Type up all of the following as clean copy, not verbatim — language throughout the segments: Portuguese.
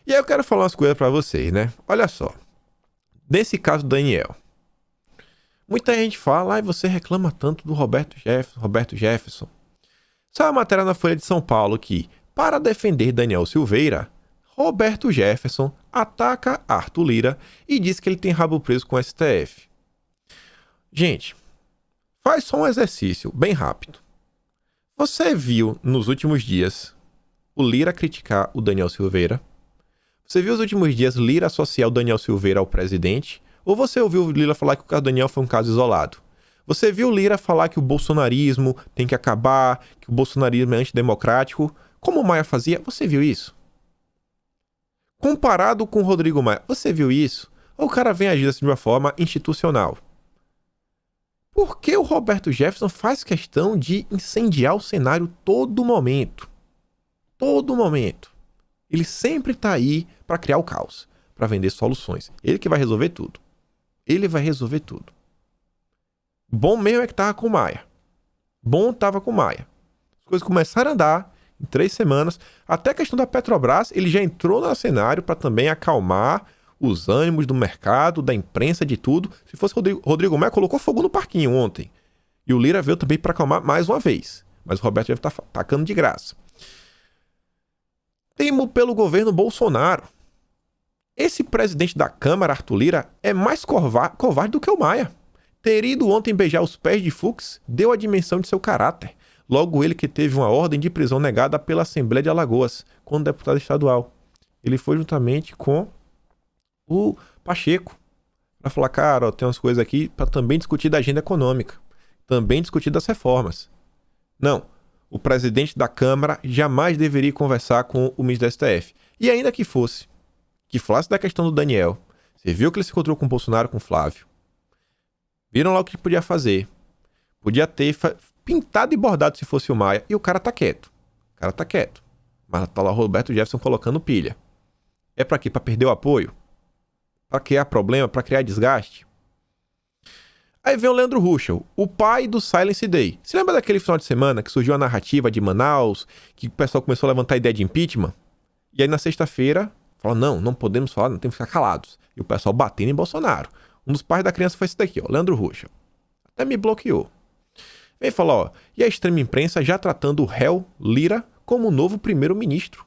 E aí eu quero falar umas coisas pra vocês, né? Olha só. Nesse caso do Daniel, muita gente fala, você reclama tanto do Roberto Jefferson. Saiu uma matéria na Folha de São Paulo que, para defender Daniel Silveira, Roberto Jefferson ataca Arthur Lira e diz que ele tem rabo preso com o STF. Gente, faz só um exercício bem rápido. Você viu nos últimos dias o Lira criticar o Daniel Silveira? Você viu nos últimos dias Lira associar o Daniel Silveira ao presidente? Ou você ouviu o Lira falar que o caso do Daniel foi um caso isolado? Você viu o Lira falar que o bolsonarismo tem que acabar, que o bolsonarismo é antidemocrático? Como o Maia fazia? Você viu isso? Comparado com o Rodrigo Maia, você viu isso? Ou o cara vem agir assim de uma forma institucional? Por que o Roberto Jefferson faz questão de incendiar o cenário todo momento? Todo momento. Ele sempre tá aí para criar o caos, para vender soluções. Ele que vai resolver tudo. Ele vai resolver tudo. Bom mesmo é que tava com o Maia. Bom tava com o Maia. As coisas começaram a andar em 3 semanas. Até a questão da Petrobras, ele já entrou no cenário para também acalmar os ânimos do mercado, da imprensa, de tudo. Se fosse Rodrigo Maia, colocou fogo no parquinho ontem. E o Lira veio também para acalmar mais uma vez. Mas o Roberto deve estar tacando de graça. Temo pelo governo Bolsonaro. Esse presidente da Câmara, Arthur Lira, é mais covarde do que o Maia. Ter ido ontem beijar os pés de Fux deu a dimensão de seu caráter. Logo ele que teve uma ordem de prisão negada pela Assembleia de Alagoas, quando deputado estadual. Ele foi juntamente com o Pacheco para falar, cara, ó, tem umas coisas aqui para também discutir da agenda econômica, também discutir das reformas. Não, o presidente da Câmara jamais deveria conversar com o ministro da STF. E ainda que fosse, que falasse da questão do Daniel, você viu que ele se encontrou com o Bolsonaro, com o Flávio. Viram lá o que podia fazer. Podia ter pintado e bordado se fosse o Maia. E o cara tá quieto. O cara tá quieto. Mas tá lá o Roberto Jefferson colocando pilha. É pra quê? Pra perder o apoio? Pra criar problema? Pra criar desgaste? Aí vem o Leandro Ruschel, o pai do Silence Day. Se lembra daquele final de semana que surgiu a narrativa de Manaus, que o pessoal começou a levantar a ideia de impeachment? E aí na sexta-feira, falou, não podemos falar, não temos que ficar calados. E o pessoal batendo em Bolsonaro. Um dos pais da criança foi esse daqui, ó, Leandro Ruschel. Até me bloqueou. Vem falar, ó, e a extrema imprensa já tratando o réu Lira como o novo primeiro-ministro.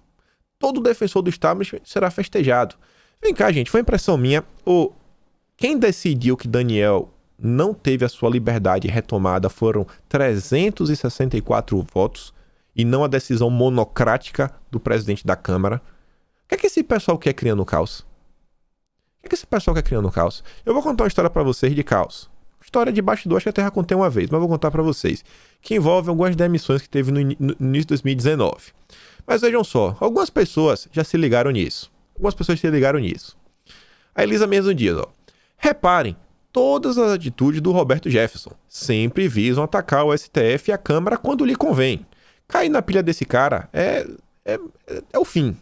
Todo defensor do establishment será festejado. Vem cá, gente, foi impressão minha. Quem decidiu que Daniel não teve a sua liberdade retomada foram 364 votos e não a decisão monocrática do presidente da Câmara. O que é que esse pessoal quer criando caos? O que esse pessoal quer criando caos? Eu vou contar uma história pra vocês de caos. História de bastidor, acho que até já contei uma vez, mas vou contar pra vocês. Que envolve algumas demissões que teve no início de 2019. Mas vejam só, algumas pessoas já se ligaram nisso. A Elisa mesmo diz, ó. Reparem, todas as atitudes do Roberto Jefferson sempre visam atacar o STF e a Câmara quando lhe convém. Cair na pilha desse cara é o fim.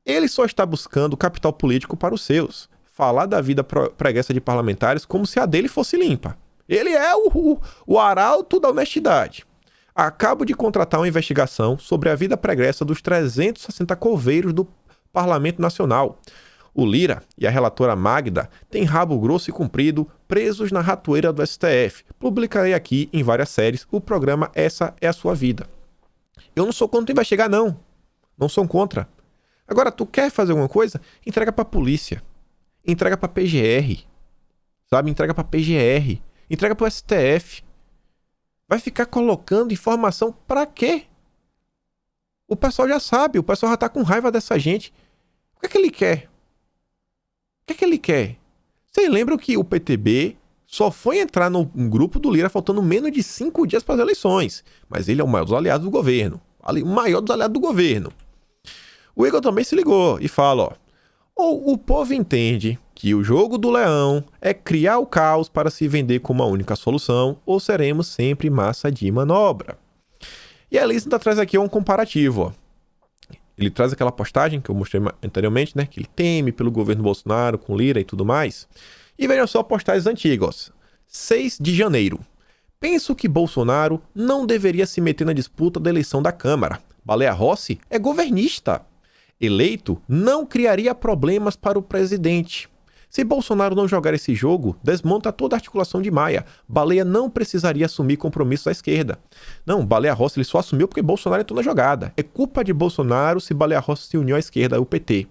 Ele só está buscando capital político para os seus. Falar da vida pregressa de parlamentares como se a dele fosse limpa. Ele é o arauto da honestidade. Acabo de contratar uma investigação sobre a vida pregressa dos 360 coveiros do Parlamento Nacional. O Lira e a relatora Magda têm rabo grosso e comprido presos na ratoeira do STF. Publicarei aqui em várias séries o programa Essa é a Sua Vida. Eu não sou contra investigar, não. Não sou contra. Agora, tu quer fazer alguma coisa? Entrega pra polícia. Entrega pra PGR. Sabe? Entrega pra PGR. Entrega pro STF. Vai ficar colocando informação pra quê? O pessoal já sabe. O pessoal já tá com raiva dessa gente. O que é que ele quer? O que é que ele quer? Vocês lembram que o PTB só foi entrar no grupo do Lira faltando menos de 5 dias para as eleições. Mas ele é o maior dos aliados do governo. O maior dos aliados do governo. O Igor também se ligou e fala, ó. Ou o povo entende que o jogo do leão é criar o caos para se vender como a única solução, ou seremos sempre massa de manobra. E a Elisa traz aqui um comparativo, ó. Ele traz aquela postagem que eu mostrei anteriormente, né? Que ele teme pelo governo Bolsonaro, com Lira e tudo mais. E vejam só postagens antigas. 6 de janeiro. Penso que Bolsonaro não deveria se meter na disputa da eleição da Câmara. Baleia Rossi é governista. eleito, não criaria problemas para o presidente. Se Bolsonaro não jogar esse jogo, desmonta toda a articulação de Maia. Baleia não precisaria assumir compromissos à esquerda. Não, Baleia Rossi ele só assumiu porque Bolsonaro entrou na jogada. É culpa de Bolsonaro se Baleia Rossi se uniu à esquerda, o PT.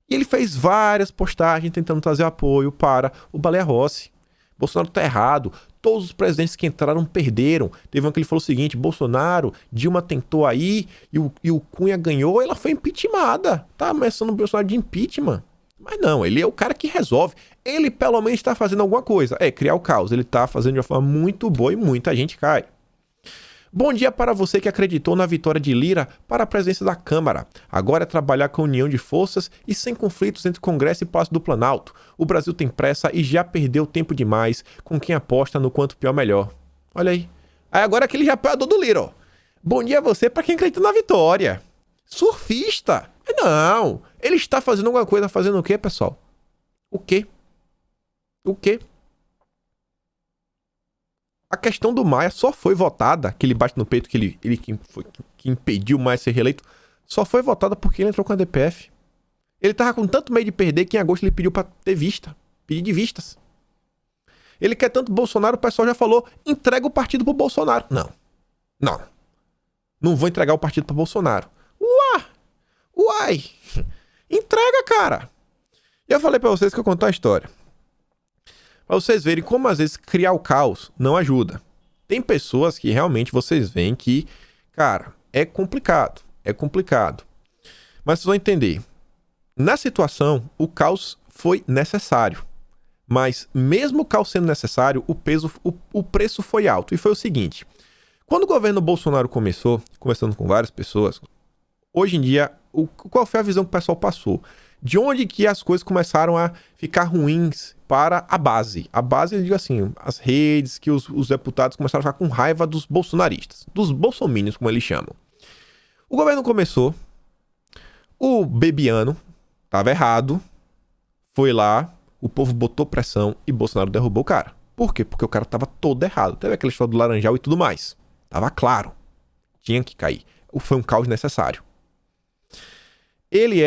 E ele fez várias postagens tentando trazer apoio para o Baleia Rossi. Bolsonaro tá errado. Todos os presidentes que entraram perderam. Teve um que ele falou o seguinte: Bolsonaro, Dilma tentou aí e o Cunha ganhou, ela foi impeachmentada. Tá ameaçando o Bolsonaro de impeachment. Mas não, ele é o cara que resolve. Ele pelo menos está fazendo alguma coisa. É, criar o caos. Ele está fazendo de uma forma muito boa e muita gente cai. Bom dia para você que acreditou na vitória de Lira para a presidência da Câmara. Agora é trabalhar com união de forças e sem conflitos entre Congresso e Palácio do Planalto. O Brasil tem pressa e já perdeu tempo demais com quem aposta no quanto pior melhor. Olha aí. Aí agora aquele já apoiador do Lira, ó. Bom dia a você para quem acredita na vitória. Surfista. Não. Ele está fazendo alguma coisa. Fazendo o quê, pessoal? O quê? O quê? A questão do Maia só foi votada, que ele bate no peito, que que impediu o Maia ser reeleito, só foi votada porque ele entrou com a DPF. Ele tava com tanto medo de perder que em agosto ele pediu pra ter vista. Pedir de vistas. Ele quer tanto Bolsonaro, o pessoal já falou, entrega o partido pro Bolsonaro. Não. Não. Não vou entregar o partido pro Bolsonaro. Uai. Entrega, cara. E eu falei pra vocês que eu contar uma história. Pra vocês verem como às vezes criar o caos não ajuda. Tem pessoas que realmente vocês veem que, cara, é complicado. É complicado. Mas vocês vão entender. Na situação, o caos foi necessário. Mas mesmo o caos sendo necessário, o preço foi alto. E foi o seguinte. Quando o governo Bolsonaro começou, conversando com várias pessoas, hoje em dia, qual foi a visão que o pessoal passou? De onde que as coisas começaram a ficar ruins para a base? A base, eu digo assim, as redes, que os deputados começaram a ficar com raiva dos bolsonaristas, dos bolsominions, como eles chamam. O governo começou, o Bebiano estava errado, foi lá, o povo botou pressão e Bolsonaro derrubou o cara. Por quê? Porque o cara estava todo errado. Teve aquela história do Laranjal e tudo mais. Tava claro. Tinha que cair. Foi um caos necessário. Ele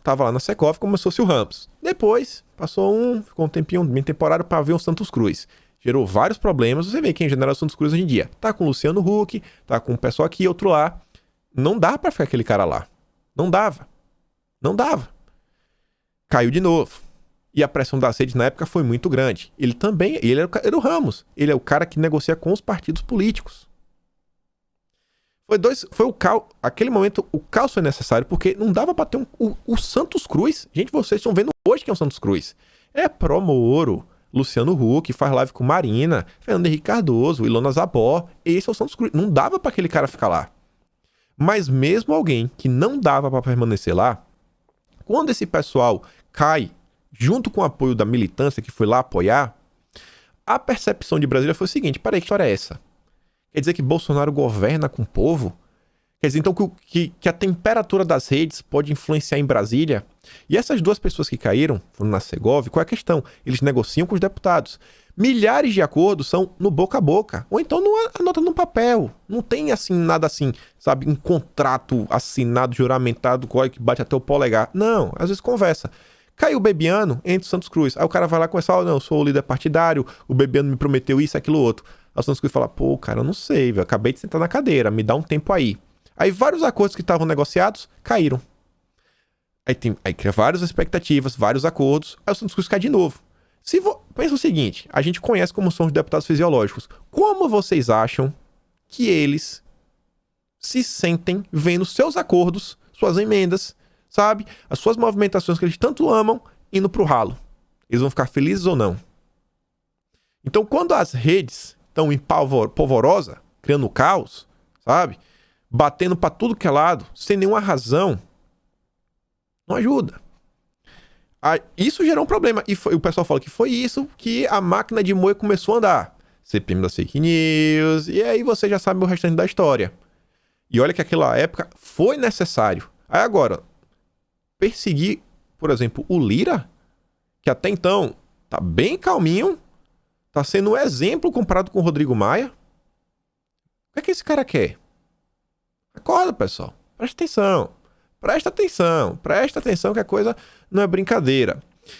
tava lá na Secov, começou-se o Ramos. Depois, ficou um tempinho, bem temporário, para ver o Santos Cruz. Gerou vários problemas. Você vê quem genera o Santos Cruz hoje em dia. Tá com o Luciano Huck, tá com um pessoal aqui, outro lá. Não dá pra ficar aquele cara lá. Não dava. Não dava. Caiu de novo. E a pressão das redes na época foi muito grande. Ele era o Ramos. Ele é o cara que negocia com os partidos políticos. Foi o caos. Aquele momento, o caos foi necessário porque não dava pra ter o Santos Cruz. Gente, vocês estão vendo hoje quem é o Santos Cruz. É Promoro, Luciano Huck, faz live com Marina, Fernando Henrique Cardoso, Ilona Zabó. Esse é o Santos Cruz. Não dava pra aquele cara ficar lá. Mas mesmo alguém que não dava pra permanecer lá, quando esse pessoal cai junto com o apoio da militância que foi lá apoiar, a percepção de Brasília foi o seguinte: peraí, que história é essa? Quer dizer que Bolsonaro governa com o povo? Quer dizer, então, que a temperatura das redes pode influenciar em Brasília? E essas duas pessoas que caíram, foram na Segov, qual é a questão? Eles negociam com os deputados. Milhares de acordos são no boca a boca. Ou então não anota no papel. Não tem assim, nada assim, sabe, um contrato assinado, juramentado, que bate até o polegar. Não, às vezes conversa. Caiu o Bebiano, entra o Santos Cruz. Aí o cara vai lá começar, não, eu sou o líder partidário, o Bebiano me prometeu isso, aquilo, outro. Aí o Santos Cruz fala, pô, cara, eu não sei, velho, acabei de sentar na cadeira, me dá um tempo aí. Aí vários acordos que estavam negociados caíram. Aí cria várias expectativas, vários acordos, aí o Santos Cruz cai de novo. Pensa o seguinte, a gente conhece como são os deputados fisiológicos. Como vocês acham que eles se sentem vendo seus acordos, suas emendas, sabe? As suas movimentações que eles tanto amam, indo pro ralo. Eles vão ficar felizes ou não? Então, quando as redes estão em polvorosa, criando caos, sabe? Batendo pra tudo que é lado, sem nenhuma razão, não ajuda. Isso gerou um problema. E o pessoal fala que foi isso que a máquina de moer começou a andar. CPM das fake news, e aí você já sabe o restante da história. E olha que aquela época foi necessário. Aí agora, perseguir, por exemplo, o Lira, que até então tá bem calminho, tá sendo um exemplo comparado com o Rodrigo Maia. O que é que esse cara quer? Acorda, pessoal. Presta atenção. Presta atenção que a coisa não é brincadeira.